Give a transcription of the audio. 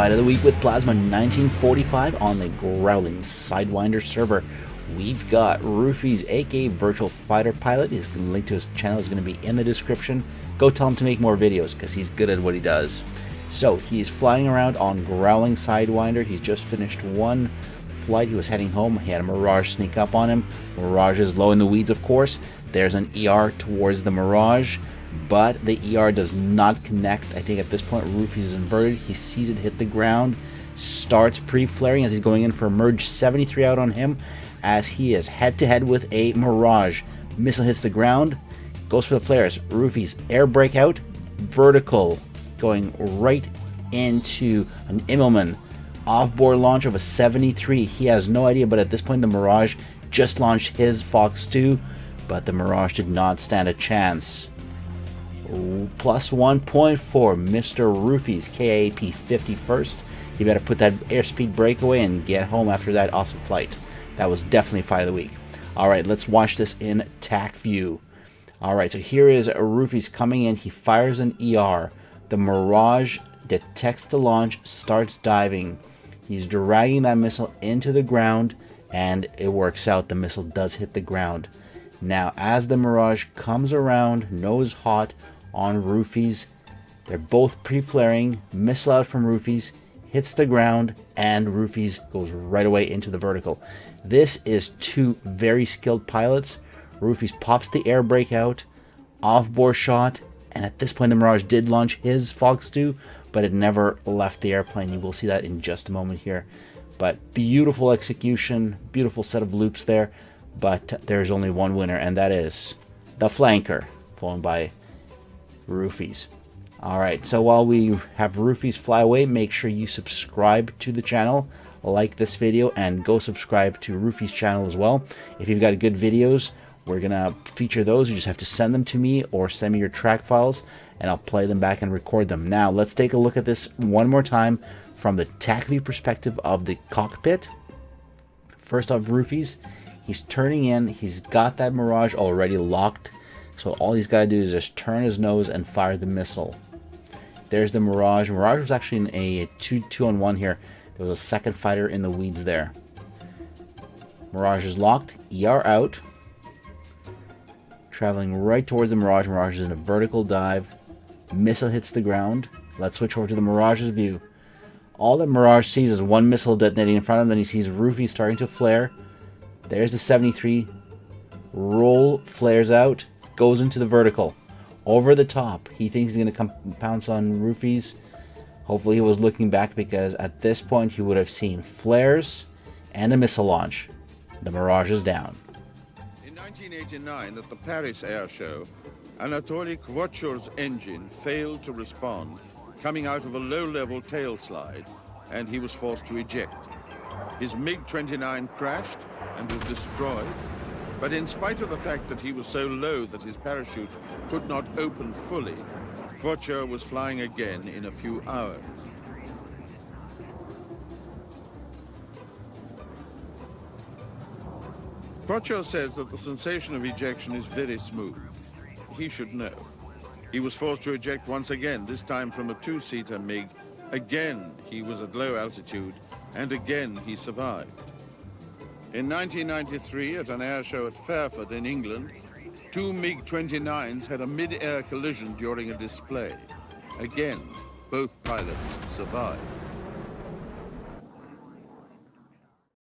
Fight of the Week with Plasma 1945 on the Growling Sidewinder server. We've got Roofies, aka Virtual Fighter Pilot. His link to his channel is going to be in the description. Go tell him to make more videos because he's good at what he does. So he's flying around on Growling Sidewinder. He's just finished one flight. He was heading home. He had a Mirage sneak up on him. Mirage is low in the weeds, of course. There's an ER towards the Mirage, but the ER does not connect. I think at this point Roofies is inverted. He sees it hit the ground, starts pre-flaring as he's going in for a Merge 73 out on him as he is head-to-head with a Mirage. Missile hits the ground, goes for the flares. Roofies air breakout, vertical, going right into an Immelman. Off-board launch of a 73. He has no idea, but at this point the Mirage just launched his Fox 2, but the Mirage did not stand a chance. Plus 1.4, Mr. Roofies, KAP 51st. You better put that airspeed breakaway and get home after that awesome flight. That was definitely Fight of the Week. Alright, let's watch this in TAC view. Alright, so here is Roofies coming in. He fires an ER. The Mirage detects the launch, starts diving. He's dragging that missile into the ground, and it works out. The missile does hit the ground. Now, as the Mirage comes around, nose hot on Roofies, they're both pre-flaring. Missile out from Roofies, hits the ground, and Roofies goes right away into the vertical. This is two very skilled pilots. Roofies pops the air brake out, off-board shot, and at this point the Mirage did launch his Fox 2, but it never left the airplane. You will see that in just a moment here. But beautiful execution, beautiful set of loops there. But there's only one winner, and that is the flanker, flown by Roofies. Alright, so while we have Roofies fly away, make sure you subscribe to the channel, like this video, and go subscribe to Roofies' channel as well. If you've got good videos, we're going to feature those. You just have to send them to me or send me your track files, and I'll play them back and record them. Now, let's take a look at this one more time from the TAC view perspective of the cockpit. First off, Roofies. He's turning in. He's got that Mirage already locked. So all he's got to do is just turn his nose and fire the missile. There's the Mirage. Mirage was actually in a 2-on-1 here. There was a second fighter in the weeds there. Mirage is locked. ER out. Traveling right towards the Mirage. Mirage is in a vertical dive. Missile hits the ground. Let's switch over to the Mirage's view. All that Mirage sees is one missile detonating in front of him. Then he sees Roofies starting to flare. There's the 73. Roll, flares out, goes into the vertical. Over the top. He thinks he's going to come pounce on Roofies. Hopefully he was looking back, because at this point he would have seen flares and a missile launch. The Mirage is down. In 1989, at the Paris Air Show, Anatoly Kvochur's engine failed to respond, coming out of a low-level tail slide, and he was forced to eject. His MiG-29 crashed and was destroyed, but in spite of the fact that he was so low that his parachute could not open fully, Kvochur was flying again in a few hours. Kvochur says that the sensation of ejection is very smooth. He should know. He was forced to eject once again, this time from a two-seater MiG. Again, he was at low altitude, and again he survived. In 1993, at an air show at Fairford in England, two MiG-29s had a mid-air collision during a display. Again, both pilots survived.